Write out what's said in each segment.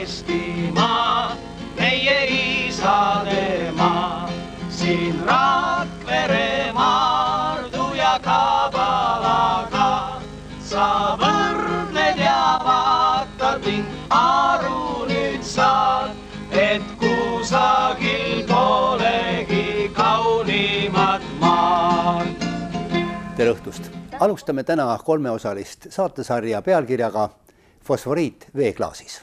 Eestimaa, meie isade maa, siin Rakvere Maardu ja Kabalaga sa võrdled ja vaatad ning aru nüüd saad, et kusagil polegi kaunimat maad. Tere õhtust! Alustame täna kolmeosalist saatesarja pealkirjaga Fosforiit veeklaasis.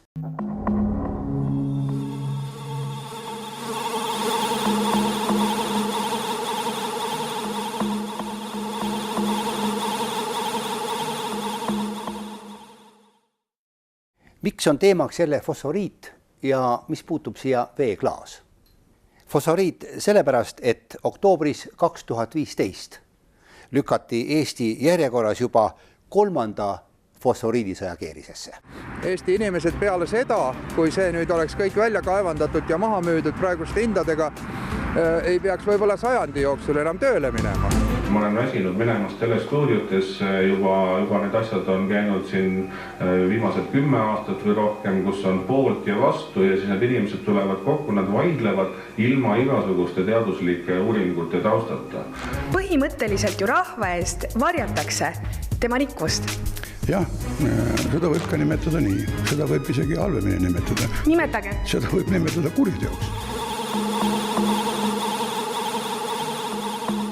Miks on teemaks jälle fosforiit ja mis puutub siia veeklaas? Fosforiit sellepärast, et oktoobris 2015 lükati Eesti järjekorras juba 3. fosforiidisõja keerisesse. Eesti inimesed peale seda, kui see nüüd oleks kõik välja kaevandatud ja maha müüdud praeguste hindadega, ei peaks võib-olla 100 jooksul enam tööle minema. Ma olen väsinud minemast telestuudiotes, juba need asjad on käinud siin viimased 10 aastat või rohkem, kus on poolt ja vastu ja siis need inimesed tulevad kokku, nad vaidlevad ilma igasuguste teaduslike uuringute taustata. Põhimõtteliselt ju rahva eest varjatakse tema rikkust. Jah, seda võib ka nimetada nii, seda võib isegi halvemini nimetada. Nimetage. Seda võib nimetada kuriteoks.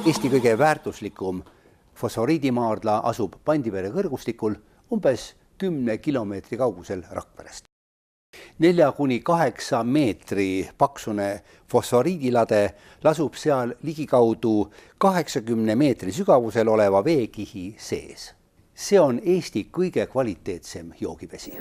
Eesti kõige väärtuslikum fosforiidimaardla asub Pandivere kõrgustikul umbes 10 kilomeetri kaugusel Rakverest. 4–8 meetri paksune fosforiidilade lasub seal ligikaudu 80 meetri sügavusel oleva veekihi sees. See on Eesti kõige kvaliteetsem joogivesi.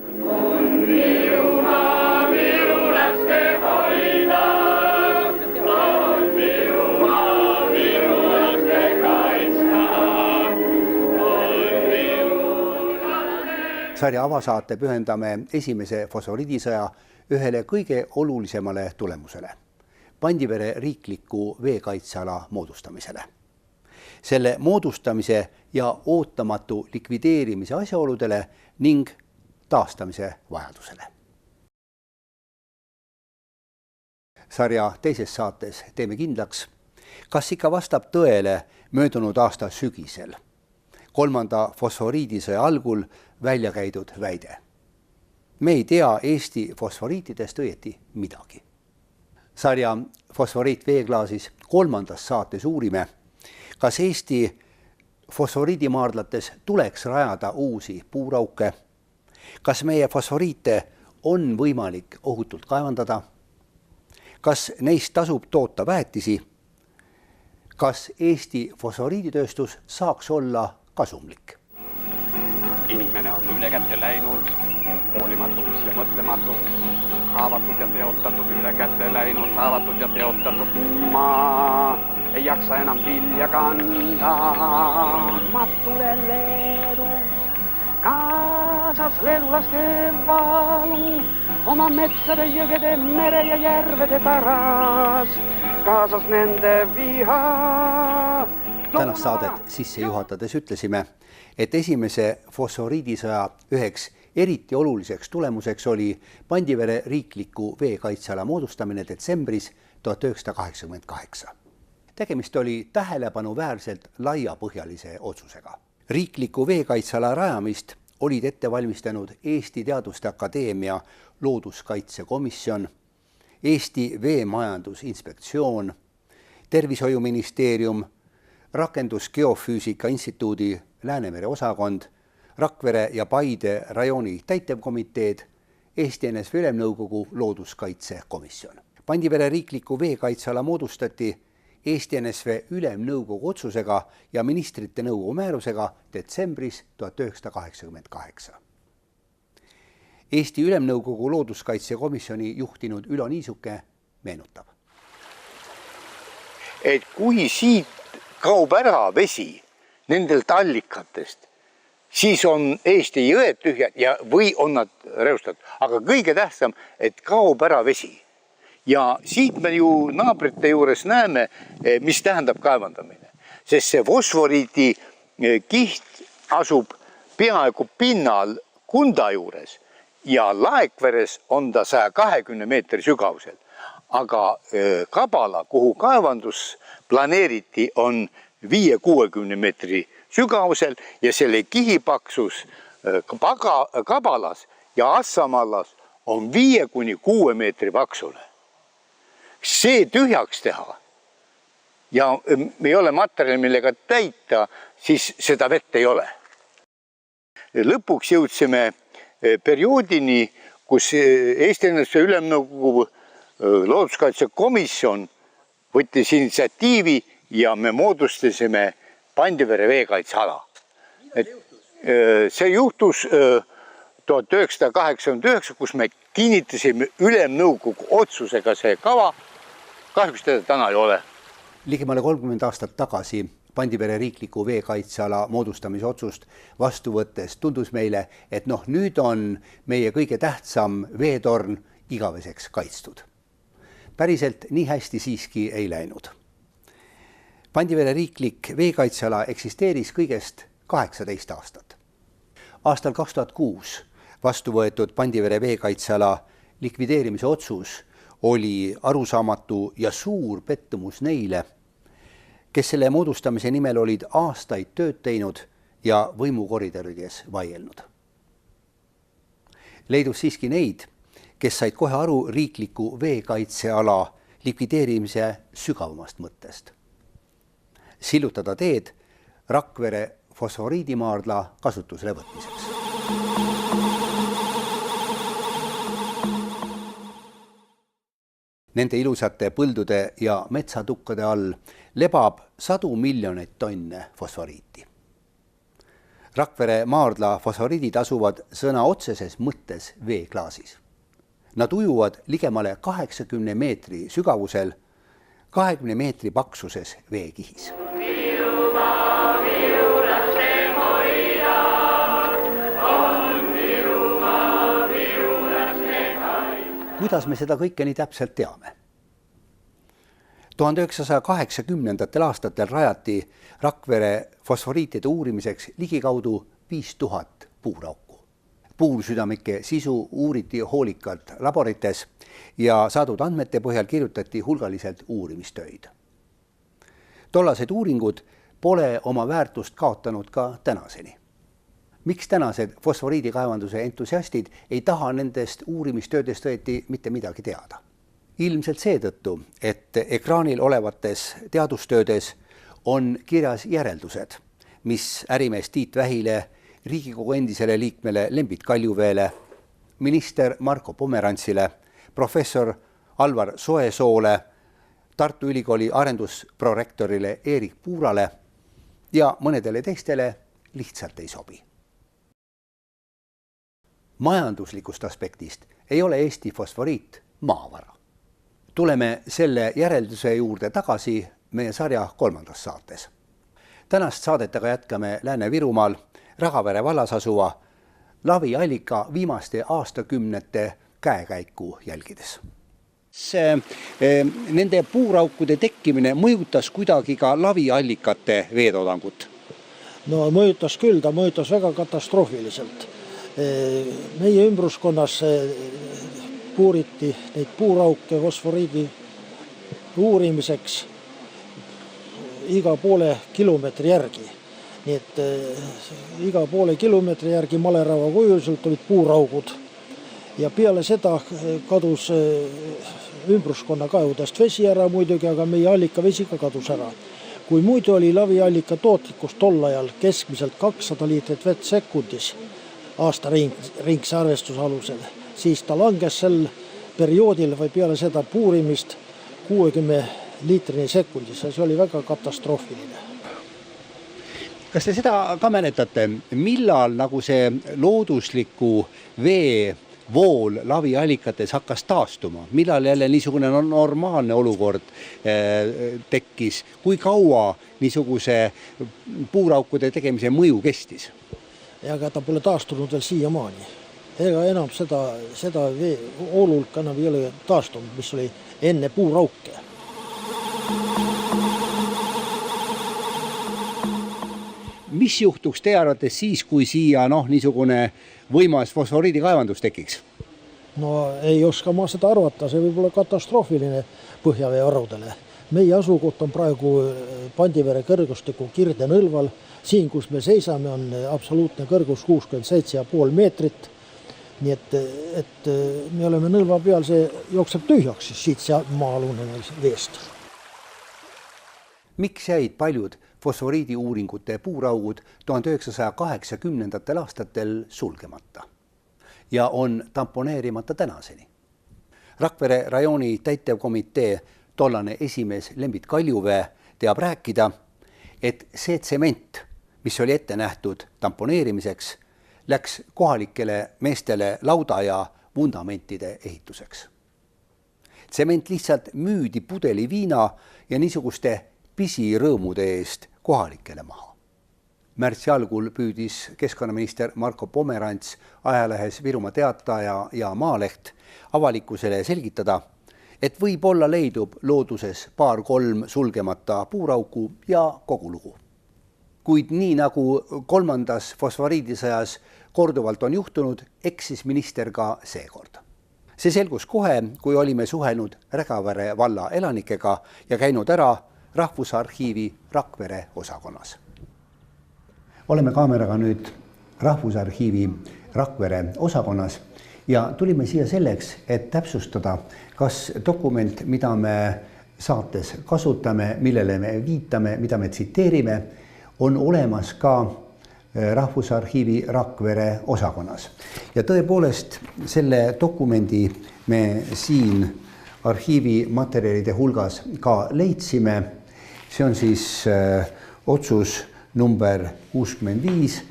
Sarja avasaate pühendame esimese fosforiidisõja ühele kõige olulisemale tulemusele, Pandivere riikliku veekaitseala moodustamisele. Selle moodustamise ja ootamatu likvideerimise asjaoludele ning taastamise vajadusele. Sarja teises saates teeme kindlaks, kas ikka vastab tõele möödunud aasta sügisel 3. fosforiidisõja algul välja käidud väide. Me ei tea Eesti fosforiitidest õieti midagi. Sarja Fosforiit veeklaasis 3. saates uurime, kas Eesti fosforiidimaardlates tuleks rajada uusi puurauke, kas meie fosforiite on võimalik ohutult kaevandada, kas neist tasub toota väetisi, kas Eesti fosforiiditööstus saaks olla kasumlik. Inimene on üle kätte läinud, hoolimatuks ja mõtlematuks, haavatud ja teotatud, üle kätte läinud, haavatud ja teotatud. Ma ei jaksa enam vilja kanda, ma tulen Leedus, kaasas leedulaste valu, oma metsade, jõgede, mere ja järvede pärast, kaasas nende viha. Tänast saadet sisse juhatades ütlesime, et esimese fosforiidisõja üheks eriti oluliseks tulemuseks oli Pandivere riikliku veekaitseala moodustamine detsembris 1988. Tegemist oli tähelepanuväärselt laiapõhjalise otsusega. Riikliku veekaitseala rajamist olid ette valmistanud Eesti Teaduste Akadeemia looduskaitsekomisjon, Eesti Veemajandusinspektsioon, Tervishoiuministeerium, Rakendusgeofüüsika instituudi Läänemere osakond, Rakvere ja Paide rajooni täitevkomiteed, Eesti NSV Ülemnõukogu looduskaitsekomisjon. Pandivere riikliku veekaitseala moodustati Eesti NSV Ülemnõukogu otsusega ja ministrite nõukogu määrusega detsembris 1988. Eesti Ülemnõukogu looduskaitsekomisjoni juhtinud Ülo Niisuke meenutab. Et kui siit kaob ära vesi nendelt allikatest, siis on Eesti jõed tühjad ja või on nad reostatud. Aga kõige tähtsam, et kaob ära vesi. Ja siit me ju naabrite juures näeme, mis tähendab kaevandamine. Sest see fosforiidi kiht asub peaaegu pinnal Kunda juures ja Laekveres on ta 120 meetri sügavusel. Aga Kabala, kuhu kaevandus planeeriti, on 5-60 meetri sügavusel ja selle kihipaksus Kabalas ja Assamallas on 5-6 meetri paksune. See tühjaks teha ja ei ole materjali, millega täita, siis seda vett ei ole. Lõpuks jõudsime perioodini, kus Eesti Ennetuse Ülemnõukogu looduskaitsekomisjon võttis initsiatiivi ja me moodustasime Pandivere veekaitseala. See juhtus 1989, kus me kinnitasime Ülemnõukogu otsusega see kava. Kahjuks teda täna ei ole. Ligemale 30 aastat tagasi Pandivere riikliku veekaitseala moodustamise otsust vastu võttes tundus meile, et nüüd on meie kõige tähtsam veetorn igaveseks kaitstud. Päriselt nii hästi siiski ei läinud. Pandivere riiklik veekaitseala eksisteeris kõigest 18 aastat. Aastal 2006 vastu võetud Pandivere veekaitseala likvideerimise otsus oli arusaamatu ja suur pettumus neile, kes selle moodustamise nimel olid aastaid tööd teinud ja võimukoridorides vaielnud. Leidus siiski neid, kes said kohe aru riikliku veekaitseala likvideerimise sügavamast mõttest. Sillutada teed Rakvere fosforiidimaardla kasutusele võtmiseks. Nende ilusate põldude ja metsatukkade all lebab 100 miljoneid tonne fosforiiti. Rakvere maardla fosforiidid asuvad sõna otseses mõttes veeklaasis. Nad ujuvad ligemale 80 meetri sügavusel, 20 meetri paksuses veekihis. Kuidas me seda kõike nii täpselt teame? 1980. aastatel rajati Rakvere fosforiitide uurimiseks ligikaudu 5000 puurauku. Puursüdamike sisu uuriti hoolikalt laborites ja saadud andmete põhjal kirjutati hulgaliselt uurimistöid. Tollased uuringud pole oma väärtust kaotanud ka tänaseni. Miks tänased fosforiidikaevanduse entusiastid ei taha nendest uurimistöödest õieti mitte midagi teada? Ilmselt seetõttu, et ekraanil olevates teadustöödes on kirjas järeldused, mis ärimees Tiit Vähile, Riigikogu endisele liikmele Lembit Kaljuveele, minister Marko Pomerantsile, professor Alvar Soesoole, Tartu Ülikooli arendusprorektorile Erik Puurale ja mõnedele teistele lihtsalt ei sobi. Majanduslikust aspektist ei ole Eesti fosforiit maavara. Tuleme selle järelduse juurde tagasi meie sarja 3. saates. Tänast saadet aga jätkame Lääne-Virumaal Ragavere vallas asuva laviallika viimaste aastakümnete käekäiku jälgides. Nende puuraukude tekkimine mõjutas kuidagi ka laviallikate veetoodangut? No mõjutas küll, ta mõjutas väga katastroofiliselt. Meie ümbruskonnas puuriti neid puurauke fosforiidi uurimiseks iga poole kilomeetri järgi. Nii et iga poole kilomeetri järgi malerava kujuselt olid puuraugud. Ja peale seda kadus ümbruskonna kaevudest vesi ära muidugi, aga meie allika vesi ka kadus ära. Kui muidu oli laviallika tootlikkus tol ajal keskmiselt 200 liitrit vett sekundis aasta ringse arvestuse alusel, siis ta langes sel perioodil või peale seda puurimist 60 liitrini sekundis ja see oli väga katastroofiline. Kas te seda ka mäletate, millal nagu see loodusliku vee vool laviallikates hakkas taastuma? Millal jälle niisugune normaalne olukord tekkis? Kui kaua niisuguse puuraukude tegemise mõju kestis? Aga ta pole taastunud veel siiamaani. Ega enam seda voolulka enam ei ole taastunud, mis oli enne puurauke. mis juhtuks teie arvates siis, kui siia niisugune võimas fosforiidikaevandus tekiks? No ei oska ma seda arvata, see võib olla katastroofiline põhjaveevarudele. Meie asukoht on praegu Pandivere kõrgustiku Kirde-Nõlval. Siin, kus me seisame, on absoluutne kõrgus 67,5 meetrit. Nii et me oleme Nõlva peal, see jookseb tühjaks siit maa-alune veest. Miks jäid paljud fosforiidi uuringute puuraugud 1980. aastatel sulgemata ja on tamponeerimata tänaseni? Rakvere rajooni täitevkomitee tollane esimees Lembit Kaljuvee teab rääkida, et see tsement, mis oli ette nähtud tamponeerimiseks, läks kohalikele meestele lauda ja vundamentide ehituseks. Tsement lihtsalt müüdi pudeli viina ja niisuguste pisirõõmude eest kohalikele maha. Märtsi algul püüdis keskkonnaminister Marko Pomerants ajalehes Virumaa Teataja ja Maaleht avalikkusele selgitada, et võib-olla leidub looduses 2-3 sulgemata puurauku ja kogu lugu. Kuid nii nagu 3. fosforiidisõjas korduvalt on juhtunud, eksis minister ka seekord. See selgus kohe, kui olime suhelnud Rägavere valla elanikega ja käinud ära Rahvusarhiivi Rakvere osakonnas. Oleme kaameraga nüüd Rahvusarhiivi Rakvere osakonnas ja tulime siia selleks, et täpsustada, kas dokument, mida me saates kasutame, millele me viitame, mida me tsiteerime, on olemas ka Rahvusarhiivi Rakvere osakonnas. Ja tõepoolest selle dokumendi me siin arhiivi materjalide hulgas ka leidsime. See on siis otsus number 65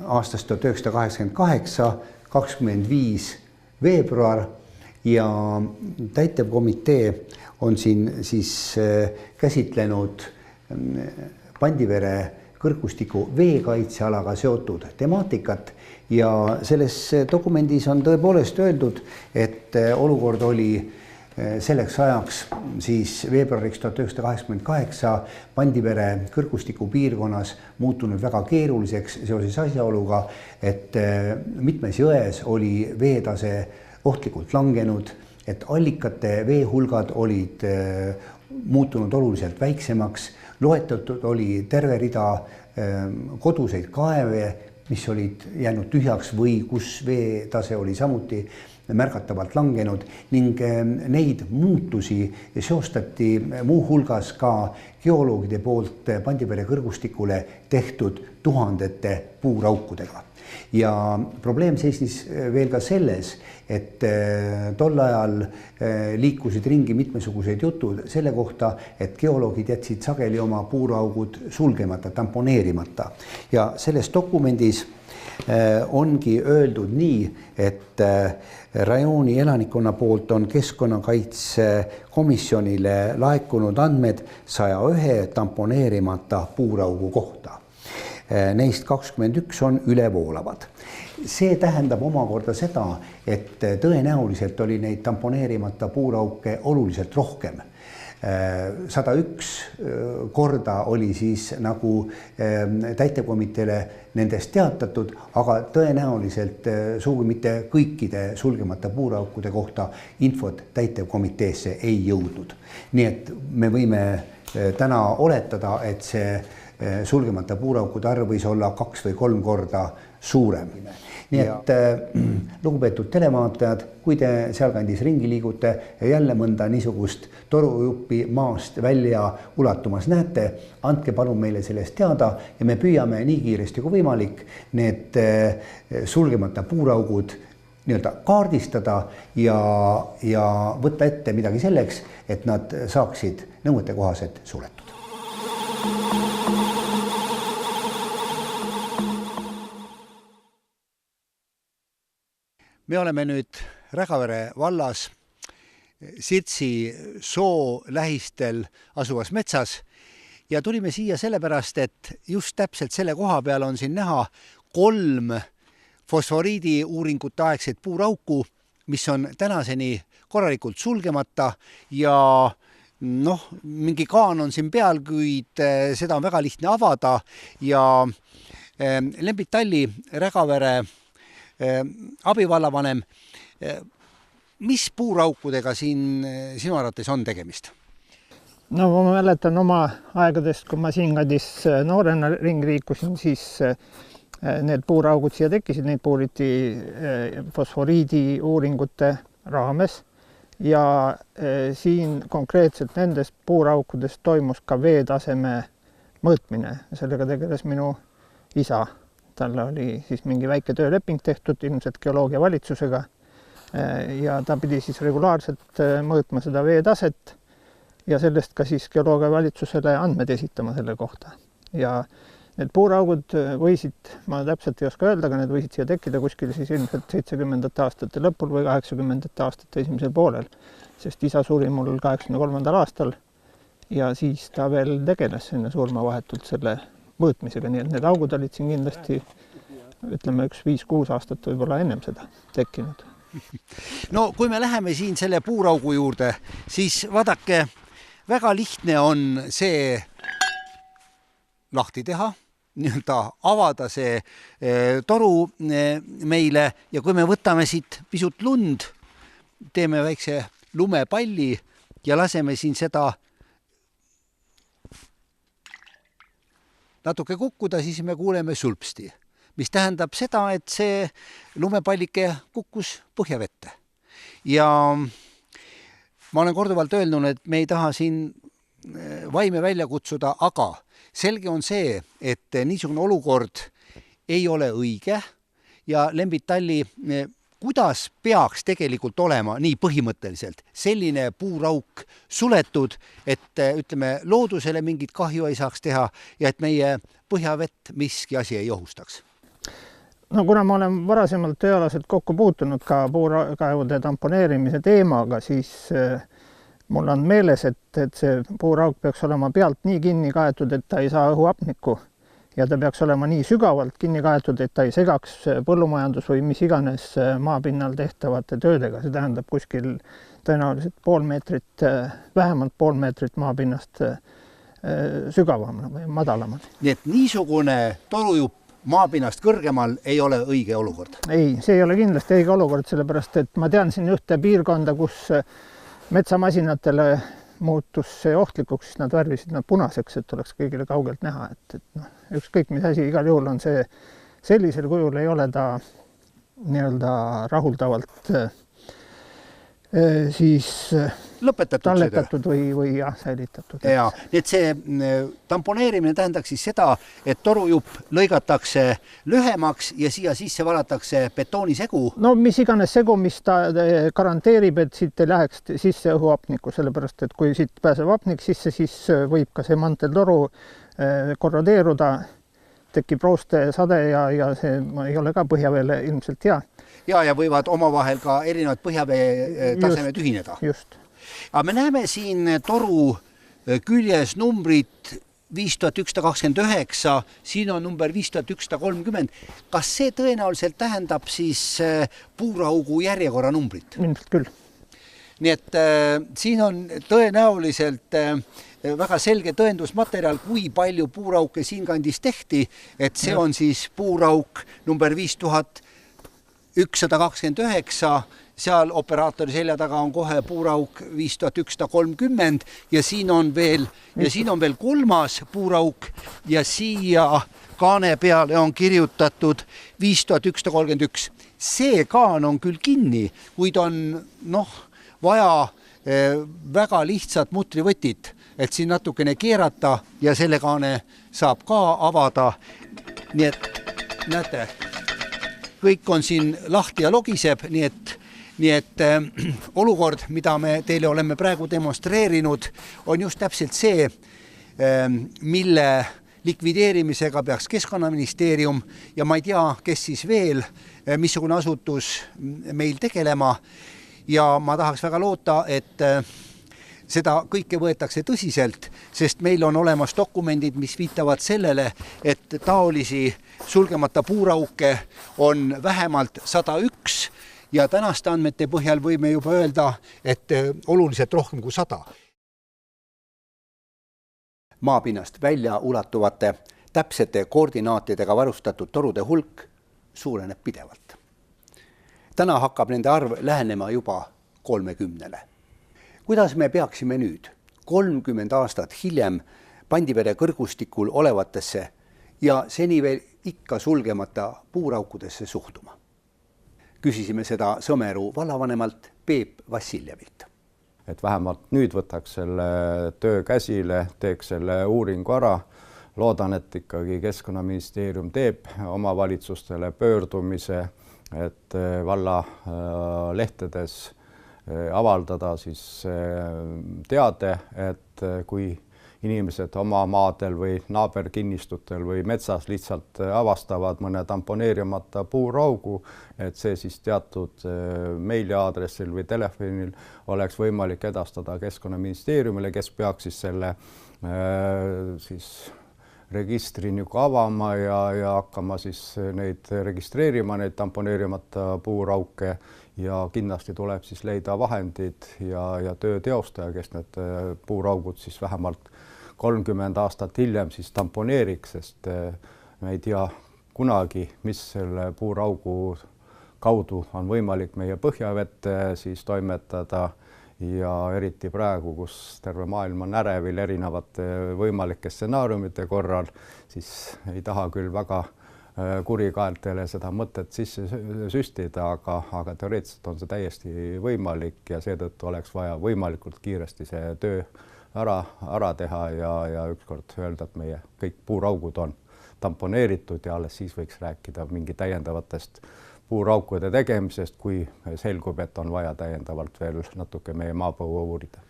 aastast 1988, 25 veebruar ja täitevkomitee on siin siis käsitlenud Pandivere kõrgustiku veekaitsealaga seotud temaatikat ja selles dokumendis on tõepoolest öeldud, et olukord oli selleks ajaks siis veebruariks 1988 Pandivere kõrgustiku piirkonnas muutunud väga keeruliseks seoses asjaoluga, et mitmes jões oli veetase ohtlikult langenud, et allikate veehulgad olid muutunud oluliselt väiksemaks, loetletud oli terve rida koduseid kaeve, mis olid jäänud tühjaks või kus veetase oli samuti märgatavalt langenud ning neid muutusi seostati muu hulgas ka geoloogide poolt Pandivere kõrgustikule tehtud tuhandete puuraukudega. Ja probleem seisnis veel ka selles, et tol ajal liikusid ringi mitmesugused jutud selle kohta, et geoloogid jätsid sageli oma puuraugud sulgemata, tamponeerimata. Ja selles dokumendis ongi öeldud nii, et rajooni elanikkonna poolt on keskkonnakaitsekomisjonile laekunud andmed 101 tamponeerimata puuraugu kohta. Neist 21 on ülevoolavad. See tähendab omakorda seda, et tõenäoliselt oli neid tamponeerimata puurauke oluliselt rohkem. 101 korda oli siis nagu täitevkomiteele nendest teatatud, aga tõenäoliselt sugugi mitte kõikide sulgemata puuraukude kohta infot täitevkomiteesse ei jõudnud. Nii et me võime täna oletada, et see sulgemata puuraukude arv võis olla 2 või 3 korda suurem. Nii et lugupeetud televaatajad, kui te sealkandis ringi liigute ja jälle mõnda niisugust torujuppi maast välja ulatumas näete, andke palun meile sellest teada ja me püüame nii kiiresti kui võimalik need sulgemata puuraugud kaardistada ja võtta ette midagi selleks, et nad saaksid nõuetekohaselt suletud. Me oleme nüüd Rägavere vallas Sirtsi soo lähistel asuvas metsas ja tulime siia sellepärast, et just täpselt selle koha peal on siin näha 3 fosforiidi uuringute aegset puurauku, mis on tänaseni korralikult sulgemata ja mingi kaan on siin peal, kuid seda on väga lihtne avada ja Lembit Talli, Rägavere abivallavanem, mis puuraukudega siin sinu arvates on tegemist? No ma mäletan oma aegadest, kui ma siin kandis noorena ringi liikusin, siis need puuraugud siia tekkisid, neid puuriti fosforiidi uuringute raames ja siin konkreetselt nendest puuraukudest toimus ka veetaseme mõõtmine. Sellega tegeles minu isa. Tal oli siis mingi väike tööleping tehtud ilmselt geoloogia valitsusega ja ta pidi siis regulaarselt mõõtma seda veetaset ja sellest ka siis geoloogia valitsusele andmed esitama selle kohta. Ja need puuraugud võisid, ma täpselt ei oska öelda, aga need võisid siia tekkida kuskil siis ilmselt 70. aastate lõpul või 80. aastate esimesel poolel, sest isa suri mul 83. aastal ja siis ta veel tegeles enne surma vahetult selle mõõtmisega, nii et need augud olid siin kindlasti, ütleme, 5-6 aastat võib-olla ennem seda tekkinud. No kui me läheme siin selle puuraugu juurde, siis vaadake, väga lihtne on see lahti teha, nii-öelda avada see toru meile ja kui me võtame siit pisut lund, teeme väikse lumepalli ja laseme siin seda natuke kukkuda, siis me kuuleme sulpsti, mis tähendab seda, et see lumepallike kukkus põhjavette. Ja ma olen korduvalt öelnud, et me ei taha siin vaime välja kutsuda, aga selge on see, et niisugune olukord ei ole õige ja Lembit Talli, kuidas peaks tegelikult olema nii põhimõtteliselt selline puurauk suletud, et ütleme, loodusele mingit kahju ei saaks teha ja et meie põhjavett miski asi ei ohustaks? No kuna ma olen varasemalt tööalaselt kokku puutunud ka puurkaevude tamponeerimise teemaga, siis mul on meeles, et see puurauk peaks olema pealt nii kinni kaetud, et ta ei saa õhuapnikku. Ja ta peaks olema nii sügavalt kinni kaetud, et ta ei segaks põllumajandus või mis iganes maapinnal tehtavate töödega. See tähendab kuskil tõenäoliselt vähemalt pool meetrit maapinnast sügavamana või madalamana. Nii et niisugune torujupp maapinnast kõrgemal ei ole õige olukord? Ei, see ei ole kindlasti õige olukord, sellepärast et ma tean siin ühte piirkonda, kus metsamasinatele muutus see ohtlikuks, siis nad värvisid nad punaseks, et oleks kõigile kaugelt näha. Ükskõik mis asi, igal juhul on see sellisel kujul ei ole ta nii-öelda rahuldavalt siis talletatud või säilitatud. Ja, nii et see tamponeerimine tähendaks siis seda, et torujupp lõigatakse lühemaks ja siia sisse valatakse betoonisegu. No mis iganes segu, mis ta garanteerib, et siit ei läheks sisse õhuapniku, sellepärast et kui siit pääseb apnik sisse, siis võib ka see manteltoru korrodeeruda, tekib rooste sade ja see ei ole ka põhjaveele ilmselt hea. Ja võivad omavahel ka erinevad põhjavee tasemed ühineda. Just. Aga me näeme siin toru küljes numbrit 5129, siin on number 5130. Kas see tõenäoliselt tähendab siis puuraugu järjekorra numbrit? Ilmselt küll. Nii et siin on tõenäoliselt väga selge tõendusmaterjal, kui palju puurauke siin kandis tehti, et see on siis puurauk number 5129, seal operaatori selja taga on kohe puurauk 5130 ja siin on veel kolmas puurauk ja siia kaane peale on kirjutatud 5131. See kaan on küll kinni, kuid on vaja väga lihtsat mutrivõtit, et siin natukene keerata ja selle kaane saab ka avada. Nii et näete, kõik on siin lahti ja logiseb, nii et olukord, mida me teile oleme praegu demonstreerinud, on just täpselt see, mille likvideerimisega peaks Keskkonnaministeerium ja ma ei tea, kes siis veel, missugune asutus meil tegelema. Ja ma tahaks väga loota, et seda kõike võetakse tõsiselt, sest meil on olemas dokumendid, mis viitavad sellele, et taolisi sulgemata puurauke on vähemalt 101 ja tänaste andmete põhjal võime juba öelda, et oluliselt rohkem kui 100. Maapinnast välja ulatuvate täpsete koordinaatidega varustatud torude hulk suureneb pidevalt. Täna hakkab nende arv lähenema juba 30-le. Kuidas me peaksime nüüd 30 aastat hiljem Pandivere kõrgustikul olevatesse ja seni veel ikka sulgemata puuraukudesse suhtuma? Küsisime seda Sõmeru vallavanemalt Peep Vassiljevilt. Et vähemalt nüüd võtaks selle töö käsile, teeks selle uuringu ära. Loodan, et ikkagi Keskkonnaministeerium teeb omavalitsustele pöördumise, et valla lehtedes avaldada siis teade, et kui inimesed oma maadel või naaberkinnistutel või metsas lihtsalt avastavad mõne tamponeerimata puuraugu, et see siis teatud meiliaadressil või telefonil oleks võimalik edastada Keskkonnaministeeriumile, kes peaks siis selle registri avama ja hakkama siis neid registreerima, neid tamponeerimata puurauke ja kindlasti tuleb siis leida vahendid ja töö teostaja, kes need puuraugud siis vähemalt 30 aastat hiljem siis tamponeeriks, sest me ei tea kunagi, mis selle puuraugu kaudu on võimalik meie põhjavette siis toimetada ja eriti praegu, kus terve maailm on ärevil erinevate võimalike stsenaariumite korral, siis ei taha küll väga kurikaeltele seda mõtet sisse süstida, aga teoreetiliselt on see täiesti võimalik ja seetõttu oleks vaja võimalikult kiiresti see töö ära teha ja ükskord öelda, et meie kõik puuraugud on tamponeeritud ja alles siis võiks rääkida mingi täiendavatest puuraukude tegemisest, kui selgub, et on vaja täiendavalt veel natuke meie maapõue uurida.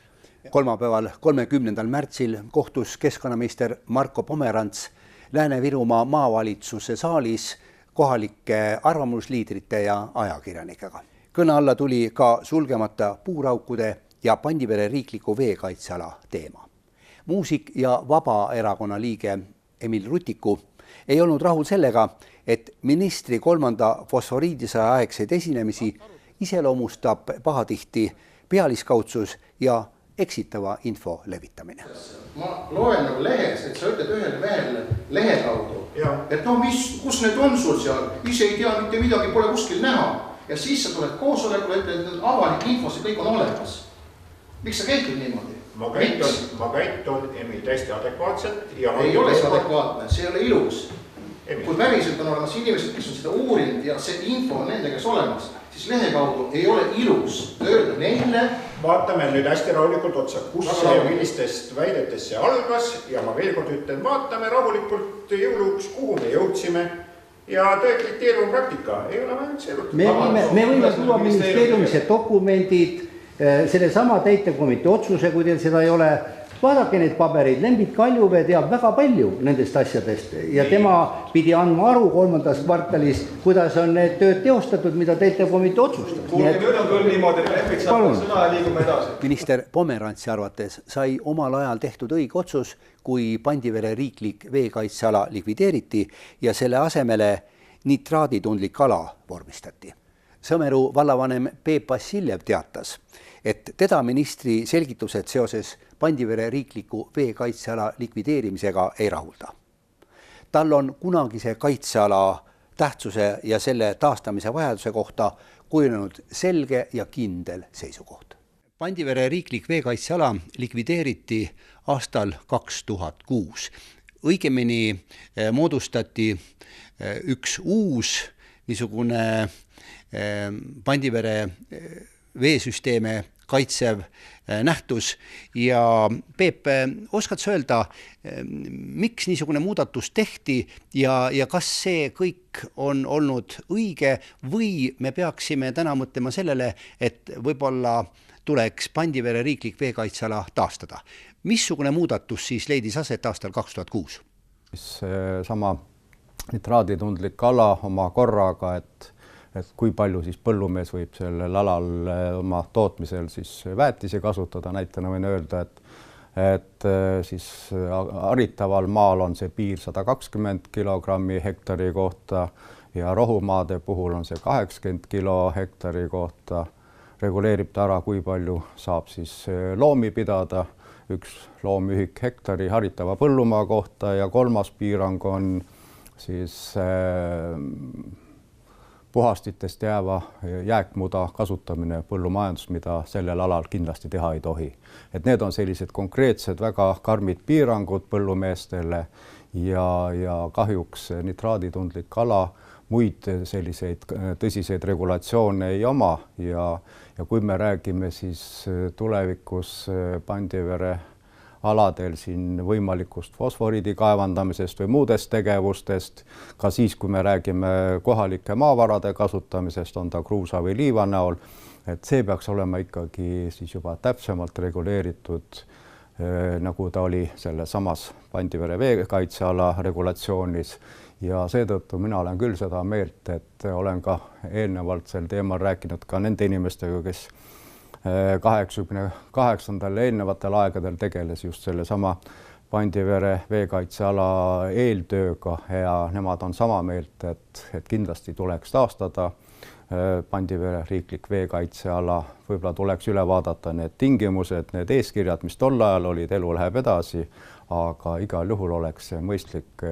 Kolmapäeval 30. märtsil kohtus keskkonnaminister Marko Pomerants Lääne-Virumaa maavalitsuse saalis kohalike arvamusliidrite ja ajakirjanikega. Kõne alla tuli ka sulgemata puuraukude ja Pandivere riikliku veekaitseala teema. Muusik ja Vabaerakonna liige Emil Rutiku ei olnud rahul sellega, et ministri 3. fosforiidisõja aegseid esinemisi iseloomustab pahatihti pealiskaudsus ja eksitava info levitamine. Ma loen nagu lehes, et sa ütled ühele mehele lehe kaudu, et no kus need on sul seal, ise ei tea mitte midagi, pole kuskil näha. Ja siis sa tuled koosolekule, et avalik info, see kõik on olemas. Miks sa käitud niimoodi? Ma käitun Emil täiesti adekvaatselt. Ei ole see adekvaatne, see ei ole ilus. Kui päriselt on olemas inimesed, kes on seda uurinud ja see info on nende käes olemas, siis lehe kaudu ei ole ilus öelda neile. Vaatame nüüd hästi rahulikult otsa, kus see millistest väidetest see algas ja ma veel kord ütlen, vaatame rahulikult jõuluks, kuhu me jõudsime ja töö kriteerium praktika ei ole vaja üldse elutada. Me võime tuua ministeeriumise dokumendid, selle sama täitekomitee otsuse, kui teil seda ei ole. Vaadake neid pabereid, Lembit Kaljuvee teab väga palju nendest asjadest ja tema pidi andma aru 3. kvartalis, kuidas on need tööd teostatud, mida täitekomitee otsustas. Kuulge, nüüd on küll niimoodi, et Lembit saab sõna ja liigume edasi. Minister Pomerantsi arvates sai omal ajal tehtud õige otsus, kui Pandivere riiklik veekaitseala likvideeriti ja selle asemele nitraaditundlik ala vormistati. Sõmeru vallavanem Peep Vassiljev teatas, et teda ministri selgitused seoses Pandivere riikliku veekaitseala likvideerimisega ei rahulda. Tal on kunagise kaitseala tähtsuse ja selle taastamise vajaduse kohta kujunenud selge ja kindel seisukoht. Pandivere riiklik veekaitseala likvideeriti aastal 2006. Õigemini moodustati üks uus niisugune Pandivere veesüsteeme kaitsev nähtus ja Peep, oskad sa öelda, miks niisugune muudatus tehti ja kas see kõik on olnud õige või me peaksime täna mõtlema sellele, et võib-olla tuleks Pandivere riiklik veekaitseala taastada? Missugune muudatus siis leidis aset aastal 2006? Sama nitraaditundlik ala oma korraga, et kui palju siis põllumees võib sellel alal oma tootmisel siis väetisi kasutada. Näitena võin öelda, et siis haritaval maal on see piir 120 kilogrammi hektari kohta ja rohumaade puhul on see 80 kilo hektari kohta. Reguleerib ta ära, kui palju saab siis loomi pidada üks loomühik hektari haritava põllumaa kohta ja kolmas piirang on siis puhastitest jääva jääkmuda kasutamine põllumajandus, mida sellel alal kindlasti teha ei tohi. Et need on sellised konkreetsed väga karmid piirangud põllumeestele ja kahjuks nitraaditundlik kala muid selliseid tõsiseid regulatsioone ei oma ja kui me räägime siis tulevikus Pandivere aladel siin võimalikust fosforiidi kaevandamisest või muudest tegevustest, ka siis, kui me räägime kohalike maavarade kasutamisest, on ta kruusa või liiva näol, et see peaks olema ikkagi siis juba täpsemalt reguleeritud, nagu ta oli selle samas Pandivere veekaitseala regulatsioonis ja seetõttu mina olen küll seda meelt, et olen ka eelnevalt sel teemal rääkinud ka nende inimestega, kes 88. eelnevatel aegadel tegeles just selle sama Pandivere veekaitseala eeltööga ja nemad on sama meelt, et kindlasti tuleks taastada Pandivere riiklik veekaitseala, võib-olla tuleks üle vaadata need tingimused, need eeskirjad, mis tol ajal olid, elu läheb edasi, aga igal juhul oleks see mõistlik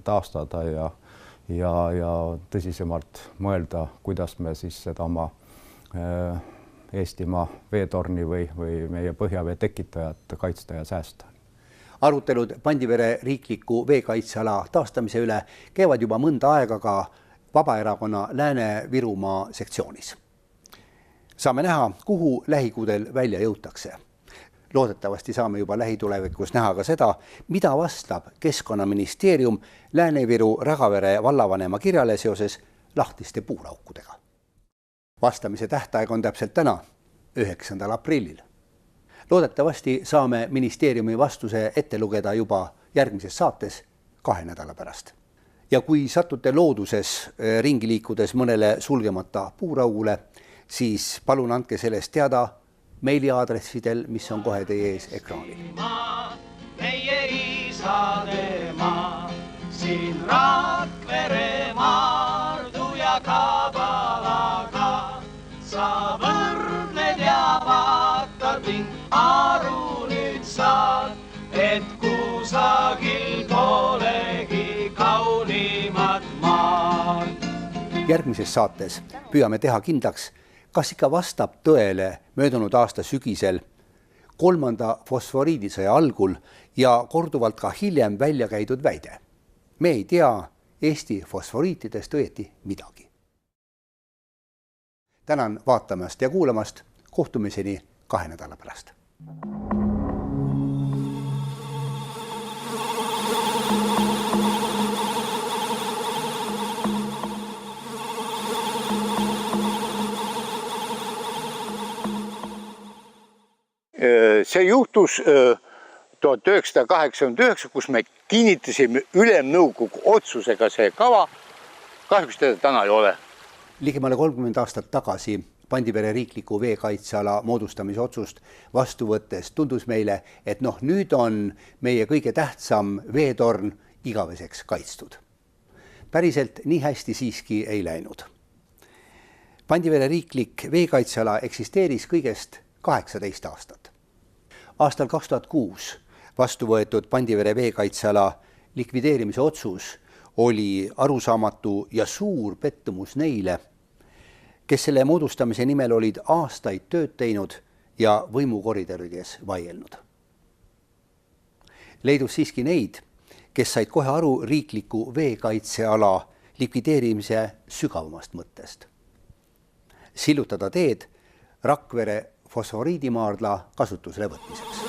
taastada ja tõsisemalt mõelda, kuidas me siis seda oma Eestimaa veetorni või meie põhjavee tekitajat kaitsta ja säästa. Arutelud Pandivere riikliku veekaitseala taastamise üle käivad juba mõnda aega ka Vabaerakonna Lääne-Virumaa sektsioonis. Saame näha, kuhu lähikuudel välja jõutakse. Loodetavasti saame juba lähitulevikus näha ka seda, mida vastab Keskkonnaministeerium Lääne-Viru Rägavere vallavanema kirjale seoses lahtiste puuraukudega. Vastamise tähtaeg on täpselt täna, 9. aprillil. Loodetavasti saame ministeeriumi vastuse ette lugeda juba järgmises saates 2 nädala pärast. Ja kui satute looduses ringi liikudes mõnele sulgemata puuraugule, siis palun andke sellest teada meiliaadressidel, mis on kohe teie ees ekraanil. Meie isade maa, siin Rakvere Maardu ja Kabalaga sa võrdled ja vaatad ning aru nüüd saad, et kusagil polegi kaunimat maad. Järgmises saates püüame teha kindlaks, kas ikka vastab tõele möödunud aasta sügisel 3. fosforiidisõja algul ja korduvalt ka hiljem välja käidud väide. Me ei tea Eesti fosforiitidest õieti midagi. Tänan vaatamast ja kuulamast, kohtumiseni 2 nädala pärast. See juhtus 1989, kus me kinnitasime ülemnõukogu otsusega see kava. Kahjuks teda täna ei ole. Ligemale 30 aastat tagasi Pandivere riikliku veekaitseala moodustamise otsust vastu võttes tundus meile, et nüüd on meie kõige tähtsam veetorn igaveseks kaitstud. Päriselt nii hästi siiski ei läinud. Pandivere riiklik veekaitseala eksisteeris kõigest 18 aastat. Aastal 2006 vastu võetud Pandivere veekaitseala likvideerimise otsus oli arusaamatu ja suur pettumus neile, kes selle moodustamise nimel olid aastaid tööd teinud ja võimukoridorides vaielnud. Leidus siiski neid, kes said kohe aru riikliku veekaitseala likvideerimise sügavamast mõttest. Sillutada teed Rakvere fosforiidimaardla kasutusele võtmiseks.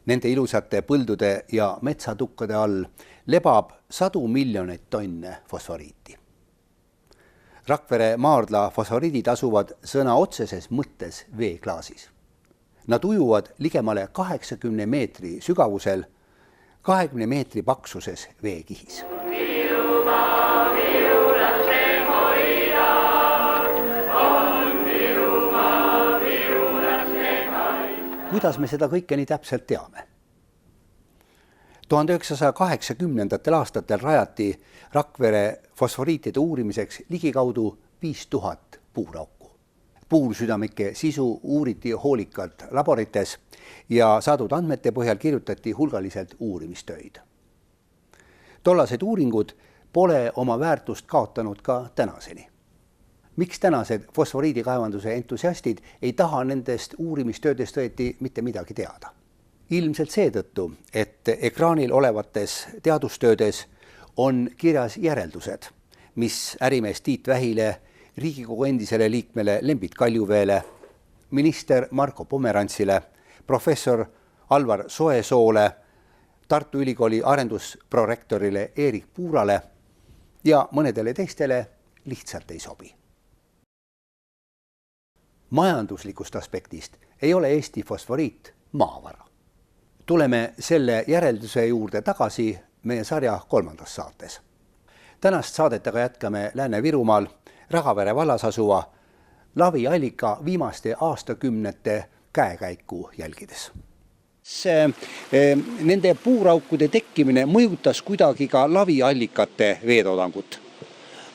Nende ilusate põldude ja metsatukkade all lebab 100 miljoneid tonne fosforiiti. Rakvere maardla fosforiidid asuvad sõna otseses mõttes veeklaasis. Nad ujuvad ligemale 80 meetri sügavusel, 20 meetri paksuses veekihis. Kuidas me seda kõike nii täpselt teame? 1980. aastatel rajati Rakvere fosforiitide uurimiseks ligikaudu 5000 puurauku. puursüdamike sisu uuriti hoolikalt laborites ja saadud andmete põhjal kirjutati hulgaliselt uurimistöid. Tollased uuringud pole oma väärtust kaotanud ka tänaseni. Miks tänased fosforiidikaevanduse entusiastid ei taha nendest uurimistöödest õieti mitte midagi teada? Ilmselt seetõttu, et ekraanil olevates teadustöödes on kirjas järeldused, mis ärimees Tiit Vähile, Riigikogu endisele liikmele Lembit Kaljuveele, minister Marko Pomerantsile, professor Alvar Soesoole, Tartu Ülikooli arendusprorektorile Erik Puurale ja mõnedele teistele lihtsalt ei sobi. Majanduslikust aspektist ei ole Eesti fosforiit maavara. Tuleme selle järelduse juurde tagasi meie sarja 3. saates. Tänast saadet aga jätkame Lääne-Virumaal Ragavere vallas asuva laviallika viimaste aastakümnete käekäiku jälgides. Nende puuraukude tekkimine mõjutas kuidagi ka laviallikate veetoodangut?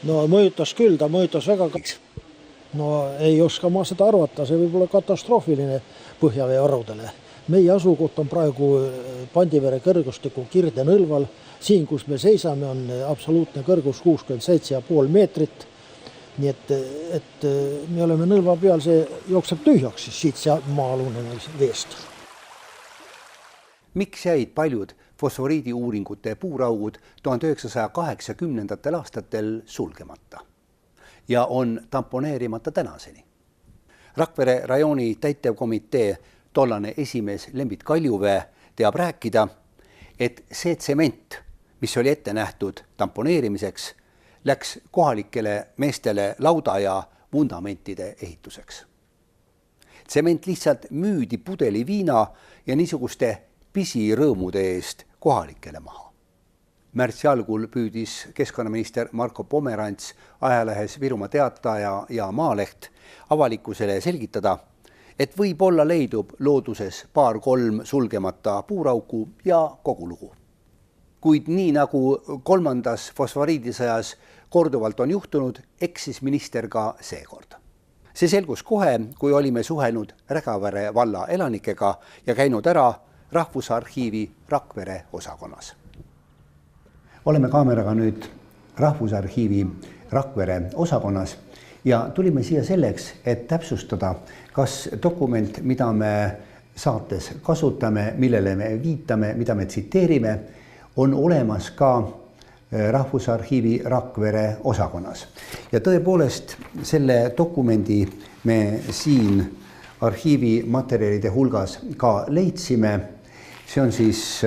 No mõjutas küll, ta mõjutas väga. No ei oska ma seda arvata, see võib olla katastroofiline põhjaveevarudele. Meie asukoht on praegu Pandivere kõrgustiku Kirde-Nõlval. Siin, kus me seisame, on absoluutne kõrgus 67,5 meetrit. Nii et me oleme Nõlva peal, see jookseb tühjaks siit maa-alune veest. Miks jäid paljud fosforiidi uuringute puuraugud 1980. aastatel sulgemata ja on tamponeerimata tänaseni? Rakvere rajooni täitevkomitee tollane esimees Lembit Kaljuvee teab rääkida, et see tsement, mis oli ette nähtud tamponeerimiseks, läks kohalikele meestele lauda ja vundamentide ehituseks. Tsement lihtsalt müüdi pudeli viina ja niisuguste pisirõõmude eest kohalikele maha. Märtsi algul püüdis keskkonnaminister Marko Pomerants ajalehes Virumaa Teataja ja Maaleht avalikkusele selgitada, et võib-olla leidub looduses 2-3 sulgemata puurauku ja kogu lugu. Kuid nii nagu 3. fosforiidisõjas korduvalt on juhtunud, eksis minister ka seekord. See selgus kohe, kui olime suhelnud Ragavere valla elanikega ja käinud ära Rahvusarhiivi Rakvere osakonnas. Oleme kaameraga nüüd Rahvusarhiivi Rakvere osakonnas ja tulime siia selleks, et täpsustada, kas dokument, mida me saates kasutame, millele me viitame, mida me tsiteerime, on olemas ka Rahvusarhiivi Rakvere osakonnas. Ja tõepoolest selle dokumendi me siin arhiivi materjalide hulgas ka leidsime. See on siis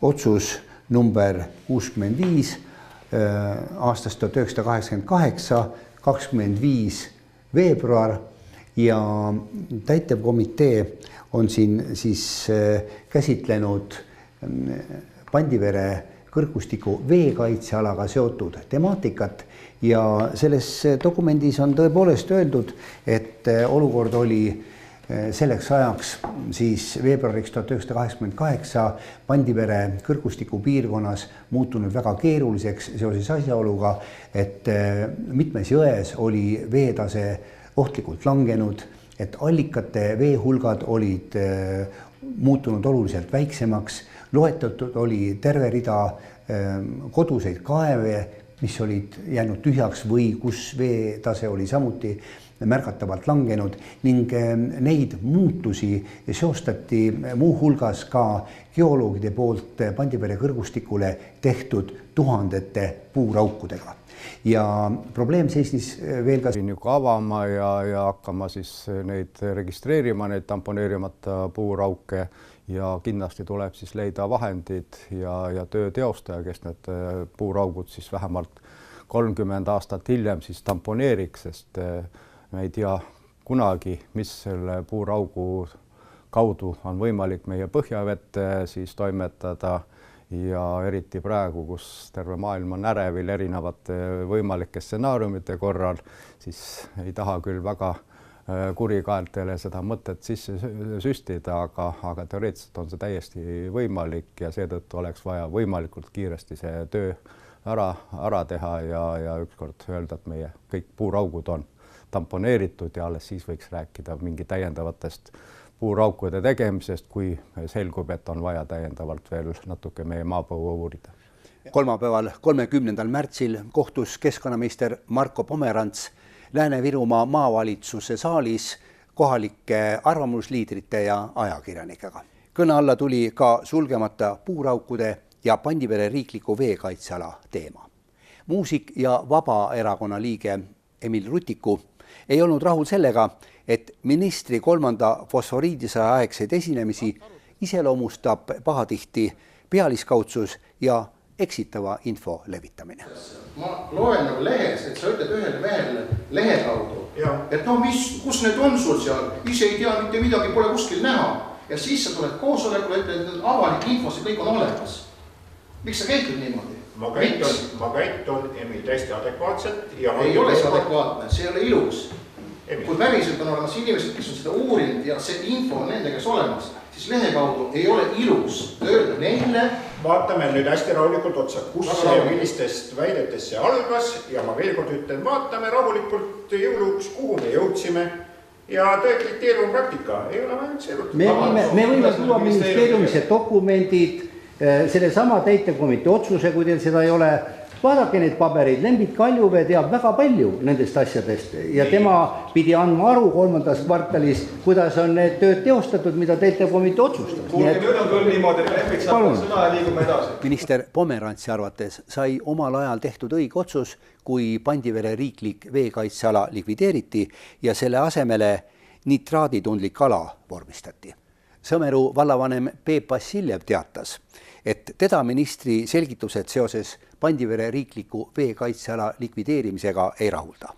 otsus number 65 aastast 1988, 25 veebruar ja täitevkomitee on siin siis käsitlenud Pandivere kõrgustiku veekaitsealaga seotud temaatikat ja selles dokumendis on tõepoolest öeldud, et olukord oli selleks ajaks siis veebruariks 1988 Pandivere kõrgustiku piirkonnas muutunud väga keeruliseks seoses asjaoluga, et mitmes jões oli veetase ohtlikult langenud, et allikate veehulgad olid muutunud oluliselt väiksemaks, loetletud oli terve rida koduseid kaeve, mis olid jäänud tühjaks või kus veetase oli samuti märgatavalt langenud ning neid muutusi seostati muu hulgas ka geoloogide poolt Pandivere kõrgustikule tehtud tuhandete puuraukudega. Ja probleem seisnis veel ka avama ja hakkama siis neid registreerima, neid tamponeerimata puurauke ja kindlasti tuleb siis leida vahendid ja töö teostaja, kes need puuraugud siis vähemalt 30 aastat hiljem siis tamponeeriks, sest me ei tea kunagi, mis selle puuraugu kaudu on võimalik meie põhjavette siis toimetada ja eriti praegu, kus terve maailm on ärevil erinevate võimalike stsenaariumite korral, siis ei taha küll väga kurikaeltele seda mõtet sisse süstida, aga teoreetiliselt on see täiesti võimalik ja seetõttu oleks vaja võimalikult kiiresti see töö ära teha ja ükskord öelda, et meie kõik puuraugud on tamponeeritud ja alles siis võiks rääkida mingi täiendavatest puuraukude tegemisest, kui selgub, et on vaja täiendavalt veel natuke meie maapõue uurida. Kolmapäeval 30. märtsil kohtus keskkonnaminister Marko Pomerants Lääne-Virumaa maavalitsuse saalis kohalike arvamusliidrite ja ajakirjanikega. Kõne alla tuli ka sulgemata puuraukude ja Pandivere riikliku veekaitseala teema. Muusik ja Vabaerakonna liige Emil Rutiku ei olnud rahul sellega, et ministri 3. fosforiidisõja aegseid esinemisi iseloomustab pahatihti pealiskaudsus ja eksitava info levitamine. Ma loen nagu lehes, et sa ütled ühele mehele lehe kaudu, et no kus need on sul seal, ise ei tea mitte midagi, pole kuskil näha. Ja siis sa tuled koosolekule, et avalik info, see kõik on olemas. Miks sa käitud niimoodi? Ma käitun, Emil, täiesti adekvaatselt. Ei ole see adekvaatne, see ei ole ilus. Kui päriselt on olemas inimesed, kes on seda uurinud ja see info on nende käes olemas, siis lehe kaudu ei ole ilus öelda neile. Vaatame nüüd hästi rahulikult otsa, kus ja millistest väidetest see algas ja ma veel kord ütlen, vaatame rahulikult jõuluks, kuhu me jõudsime ja tõe kriteerium praktika ei ole vaja üldse elutada. Me võime tuua ministeeriumise dokumendid, selle sama täitekomitee otsuse, kui teil seda ei ole. Vaadake need paberid, Lembit Kaljuvee teab väga palju nendest asjadest ja tema pidi andma aru 3. kvartalis, kuidas on need tööd teostatud, mida täitekomitee otsustas. Kuulge, nüüd on küll niimoodi, et Lembit saab sõna ja liigume edasi. Minister Pomerantsi arvates sai omal ajal tehtud õige otsus, kui Pandivere riiklik veekaitseala likvideeriti ja selle asemele nitraaditundlik ala vormistati. Sõmeru vallavanem Peep Vassiljev teatas, et teda ministri selgitused seoses Pandivere riikliku veekaitseala likvideerimisega ei rahulda.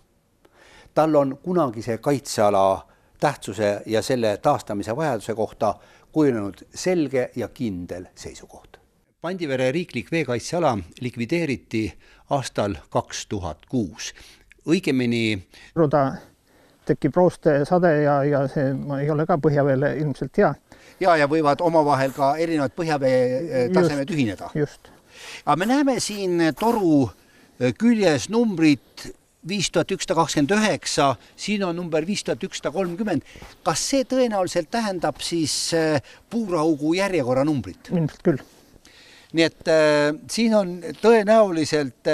Tal on kunagise kaitseala tähtsuse ja selle taastamise vajaduse kohta kujunenud selge ja kindel seisukoht. Pandivere riiklik veekaitseala likvideeriti aastal 2006. Õigemini tekib rooste sade ja see ei ole ka põhjaveele ilmselt hea. Ja võivad omavahel ka erinevad põhjavee tasemed ühineda. Just. Aga me näeme siin toru küljes numbrit 5129, siin on number 5130. Kas see tõenäoliselt tähendab siis puuraugu järjekorra numbrit? Ilmselt küll. Nii et siin on tõenäoliselt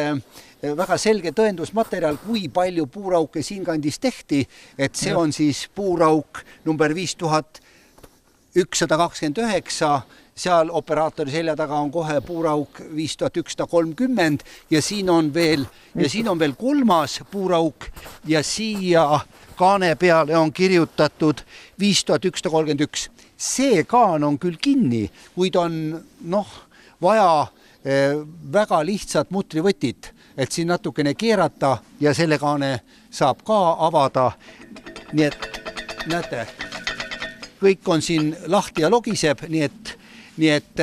väga selge tõendusmaterjal, kui palju puurauke siin kandis tehti, et see on siis puurauk number 5129, seal operaatori selja taga on kohe puurauk 5130 ja siin on veel kolmas puurauk ja siia kaane peale on kirjutatud 5131. See kaan on küll kinni, kuid on vaja väga lihtsat mutrivõtit, et siin natukene keerata ja selle kaane saab ka avada. Nii et näete, kõik on siin lahti ja logiseb, nii et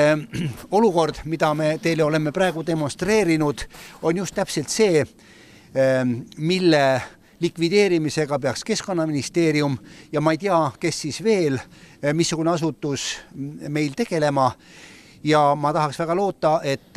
olukord, mida me teile oleme praegu demonstreerinud, on just täpselt see, mille likvideerimisega peaks Keskkonnaministeerium ja ma ei tea, kes siis veel, missugune asutus meil tegelema. Ja ma tahaks väga loota, et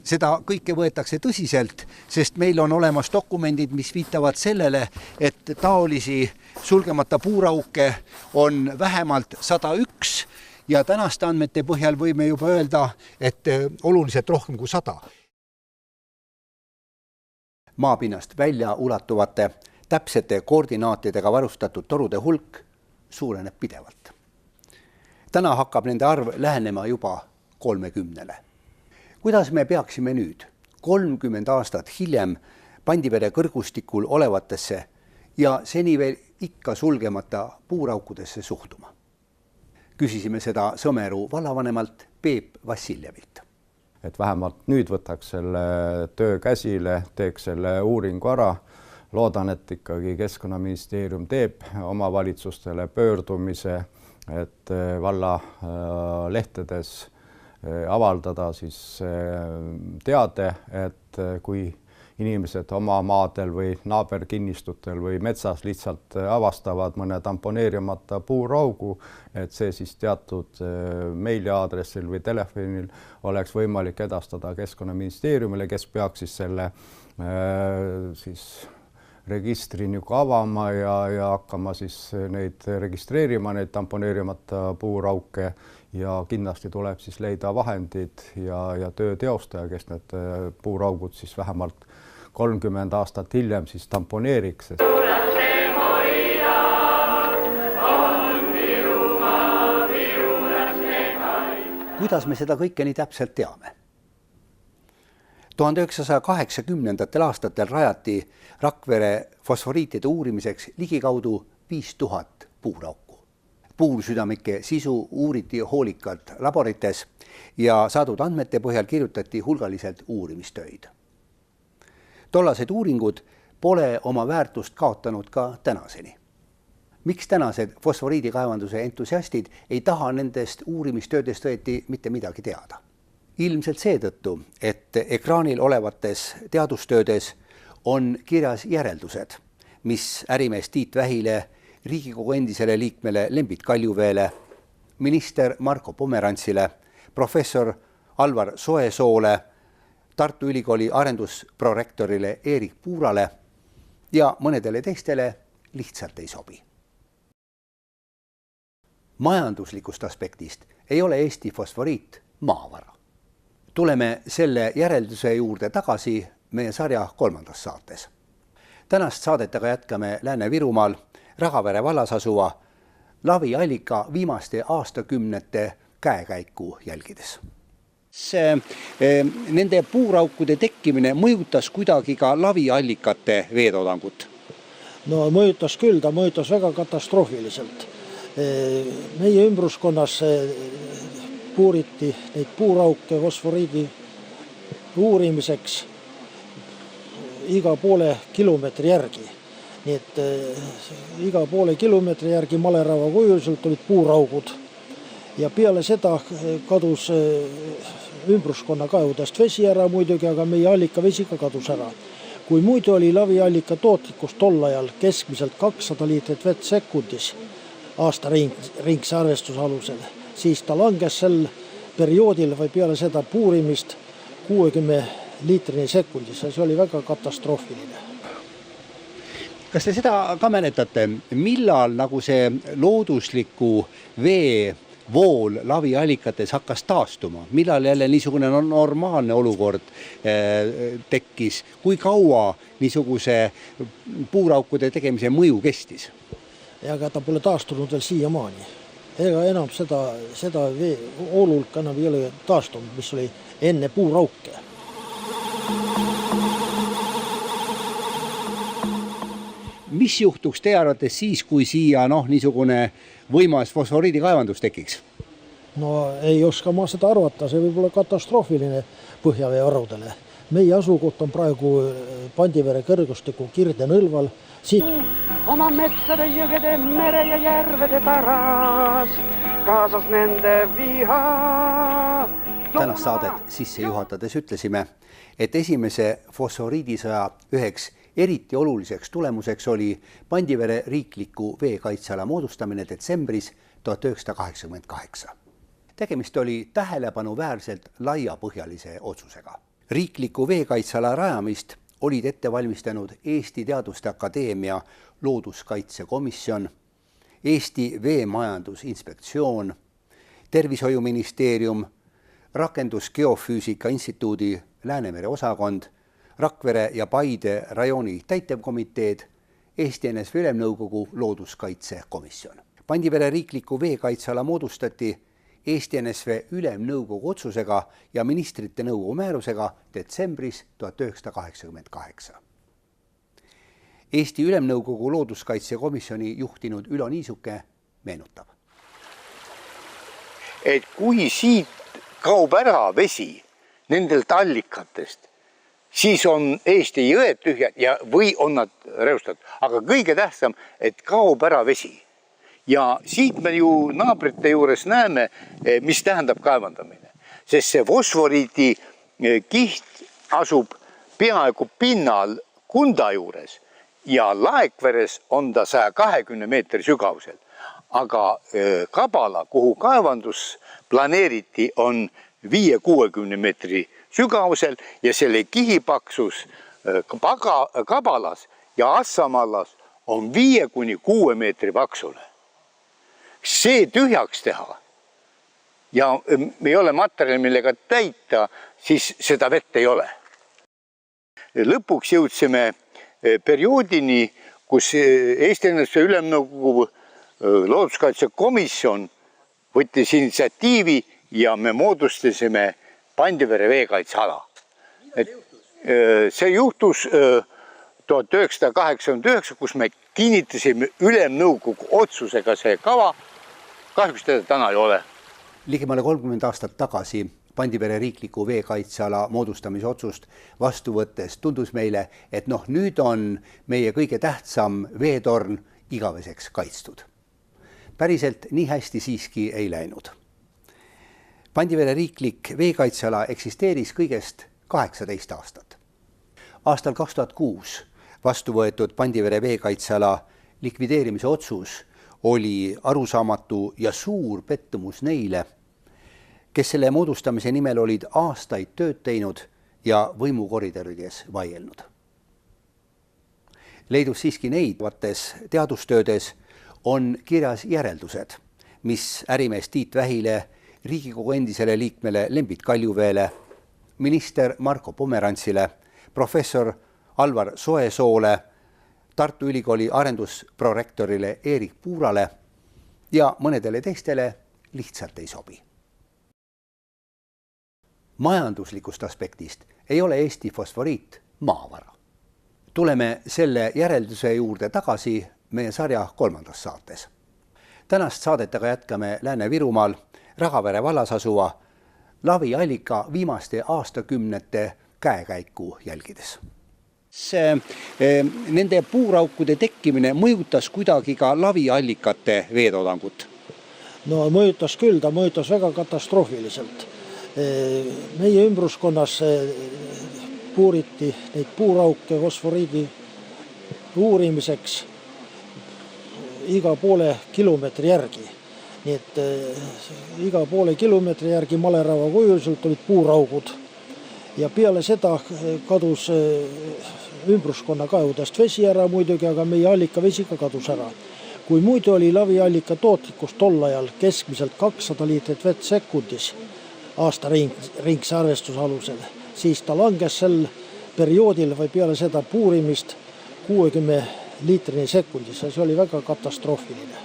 seda kõike võetakse tõsiselt, sest meil on olemas dokumendid, mis viitavad sellele, et taolisi sulgemata puurauke on vähemalt 101 ja tänaste andmete põhjal võime juba öelda, et oluliselt rohkem kui 100. Maapinnast välja ulatuvate täpsete koordinaatidega varustatud torude hulk suureneb pidevalt. Täna hakkab nende arv lähenema juba 30. Kuidas me peaksime nüüd 30 aastat hiljem Pandivere kõrgustikul olevatesse ja seni veel ikka sulgemata puuraukudesse suhtuma? Küsisime seda Sõmeru vallavanemalt Peep Vassiljevilt. Et vähemalt nüüd võtaks selle töö käsile, teeks selle uuringu ära. Loodan, et ikkagi Keskkonnaministeerium teeb omavalitsustele pöördumise, et valla lehtedes avaldada siis teade, et kui inimesed oma maadel või naaberkinnistutel või metsas lihtsalt avastavad mõne tamponeerimata puuraugu, et see siis teatud meiliaadressil või telefonil oleks võimalik edastada Keskkonnaministeeriumile, kes peaks siis selle registri avama ja hakkama siis neid registreerima, neid tamponeerimata puurauke ja kindlasti tuleb siis leida vahendid ja töö teostaja, kes need puuraugud siis vähemalt 30 aastat hiljem siis tamponeeriks. Kuidas me seda kõike nii täpselt teame? 1980. aastatel rajati Rakvere fosforiitide uurimiseks ligikaudu 5000 puurauku. Puursüdamike sisu uuriti hoolikalt laborites ja saadud andmete põhjal kirjutati hulgaliselt uurimistöid. Tollased uuringud pole oma väärtust kaotanud ka tänaseni. Miks tänased fosforiidikaevanduse entusiastid ei taha nendest uurimistöödest õieti mitte midagi teada? Ilmselt seetõttu, et ekraanil olevates teadustöödes on kirjas järeldused, mis ärimees Tiit Vähile, Riigikogu endisele liikmele Lembit Kaljuveele, minister Marko Pomerantsile, professor Alvar Soesoole, Tartu Ülikooli arendusprorektorile Erik Puurale ja mõnedele teistele lihtsalt ei sobi. Majanduslikust aspektist ei ole Eesti fosforiit maavara. Tuleme selle järelduse juurde tagasi meie sarja 3. saates. Tänast saadet aga jätkame Lääne-Virumaal Ragavere vallas asuva Lavi allika viimaste aastakümnete käekäiku jälgides. Nende puuraukude tekkimine mõjutas kuidagi ka Lavi allikate veetoodangut? No mõjutas küll, ta mõjutas väga katastroofiliselt. Meie ümbruskonnas puuriti neid puurauke fosforiidi uurimiseks iga poole kilomeetri järgi. Nii et iga poole kilomeetri järgi malerava kujuselt olid puuraugud. Ja peale seda kadus ümbruskonna kaevudest vesi ära muidugi, aga meie allika vesi ka kadus ära. Kui muidu oli Lavi allika tootlikkus tol ajal keskmiselt 200 liitrit vett sekundis aasta ringse arvestuse alusel, siis ta langes sel perioodil või peale seda puurimist 60 liitrini sekundis ja see oli väga katastroofiline. Kas te seda ka mäletate, millal nagu see loodusliku vee vool Lavi allikates hakkas taastuma? Millal jälle niisugune normaalne olukord tekkis? Kui kaua niisuguse puuraukude tegemise mõju kestis? Aga ta pole taastunud veel siiamaani. Ega enam seda voolulka enam ei ole taastunud, mis oli enne puurauke. Mis juhtuks teie arvates siis, kui siia niisugune võimas fosforiidikaevandus tekiks? No ei oska ma seda arvata, see võib olla katastroofiline põhjaveevarudele. Meie asukoht on praegu Pandivere kõrgustiku Kirde-Nõlval. Oma metsade, jõgede, mere ja järvede pärast, kaasas nende viha. Tänast saadet sisse juhatades ütlesime, et esimese fosforiidisõja üheks eriti oluliseks tulemuseks oli Pandivere riikliku veekaitseala moodustamine detsembris 1988. Tegemist oli tähelepanuväärselt laiapõhjalise otsusega. Riikliku veekaitseala rajamist olid ette valmistanud Eesti Teaduste Akadeemia looduskaitsekomisjon, Eesti Veemajandusinspektsioon, Tervishoiuministeerium, Rakendusgeofüüsika instituudi Läänemere osakond, Rakvere ja Paide rajooni täitevkomiteed, Eesti NSV Ülemnõukogu looduskaitsekomisjon. Pandivere riikliku veekaitseala moodustati Eesti NSV Ülemnõukogu otsusega ja ministrite nõukogu määrusega detsembris 1988. Eesti Ülemnõukogu looduskaitsekomisjoni juhtinud Ülo Niisuke meenutab. Et kui siit kaob ära vesi nendelt allikatest, siis on Eesti jõed tühjad või on nad reostatud. Aga kõige tähtsam, et kaob ära vesi. Ja siit me ju naabrite juures näeme, mis tähendab kaevandamine. Sest see fosforiidi kiht asub peaaegu pinnal Kunda juures ja Laekveres on ta 120 meetri sügavusel. Aga Kabala, kuhu kaevandus planeeriti, on 5-60 meetri sügavusel ja selle kihipaksus Kabalas ja Assamallas on 5-6 meetri paksune. See tühjaks teha ja ei ole materjali, millega täita, siis seda vett ei ole. Lõpuks jõudsime perioodini, kus Eesti Ennetuse Ülemnõukogu looduskaitsekomisjon võttis initsiatiivi ja me moodustasime Pandivere veekaitseala. See juhtus 1989, kus me kinnitasime Ülemnõukogu otsusega see kava. Kahjuks teda täna ei ole. Ligemale 30 aastat tagasi Pandivere riikliku veekaitseala moodustamise otsust vastu võttes tundus meile, et nüüd on meie kõige tähtsam veetorn igaveseks kaitstud. Päriselt nii hästi siiski ei läinud. Pandivere riiklik veekaitseala eksisteeris kõigest 18 aastat. Aastal 2006 vastu võetud Pandivere veekaitseala likvideerimise otsus oli arusaamatu ja suur pettumus neile, kes selle moodustamise nimel olid aastaid tööd teinud ja võimukoridorides vaielnud. Leidus siiski neid teadustöödes on kirjas järeldused, mis ärimees Tiit Vähile, Riigikogu endisele liikmele Lembit Kaljuveele, minister Marko Pomerantsile, professor Alvar Soesoole, Tartu Ülikooli arendusprorektorile Erik Puurale ja mõnedele teistele lihtsalt ei sobi. Majanduslikust aspektist ei ole Eesti fosforiit maavara. Tuleme selle järelduse juurde tagasi meie sarja 3. saates. Tänast saadet aga jätkame Lääne-Virumaal Ragavere vallas asuva laviallika viimaste aastakümnete käekäiku jälgides. Nende puuraukude tekkimine mõjutas kuidagi ka laviallikate veetoodangut? No mõjutas küll, ta mõjutas väga katastroofiliselt. Meie ümbruskonnas puuriti neid puurauke fosforiidi uurimiseks iga poole kilomeetri järgi. Nii et iga poole kilomeetri järgi malerava kujuselt olid puuraugud. Ja peale seda kadus ümbruskonna kaevudest vesi ära muidugi, aga meie allika vesi ka kadus ära. Kui muidu oli laviallika tootlikkus tol ajal keskmiselt 200 liitrit vett sekundis aasta ringse arvestuse alusel, siis ta langes sel perioodil või peale seda puurimist 60 liitrini sekundis. See oli väga katastroofiline.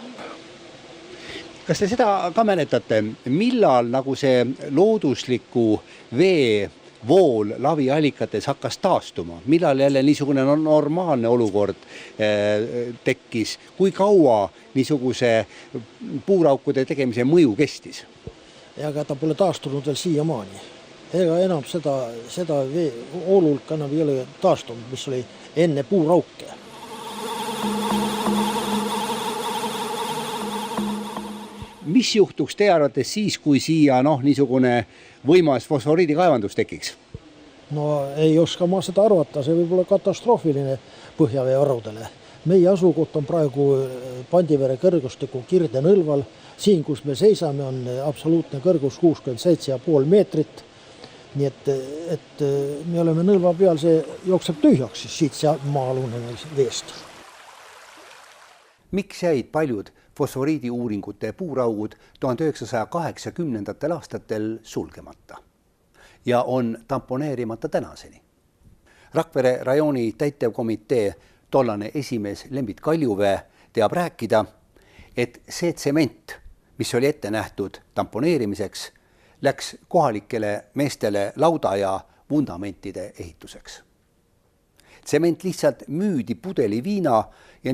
Kas te seda ka mäletate, millal see loodusliku vee vool laviallikates hakkas taastuma? Millal jälle niisugune normaalne olukord tekkis? Kui kaua niisuguse puuraukude tegemise mõju kestis? Aga ta pole taastunud veel siiamaani. Ega enam seda voolulka enam ei ole taastunud, mis oli enne puurauke. Mis juhtuks teie arvates siis, kui siia niisugune võimas fosforiidikaevandus tekiks? No ei oska ma seda arvata, see võib olla katastroofiline põhjaveevarudele. Meie asukoht on praegu Pandivere kõrgustiku Kirde-Nõlval. Siin, kus me seisame, on absoluutne kõrgus 67,5 meetrit. Nii et me oleme Nõlva peal, see jookseb tühjaks siit maa-alune veest. Miks jäid paljud fosforiidi uuringute puuraugud 1980. aastatel sulgemata ja on tamponeerimata tänaseni? Rakvere rajooni täitevkomitee tollane esimees Lembit Kaljuvee teab rääkida, et see tsement, mis oli ette nähtud tamponeerimiseks, läks kohalikele meestele lauda ja vundamentide ehituseks. Tsement lihtsalt müüdi pudeli viina ja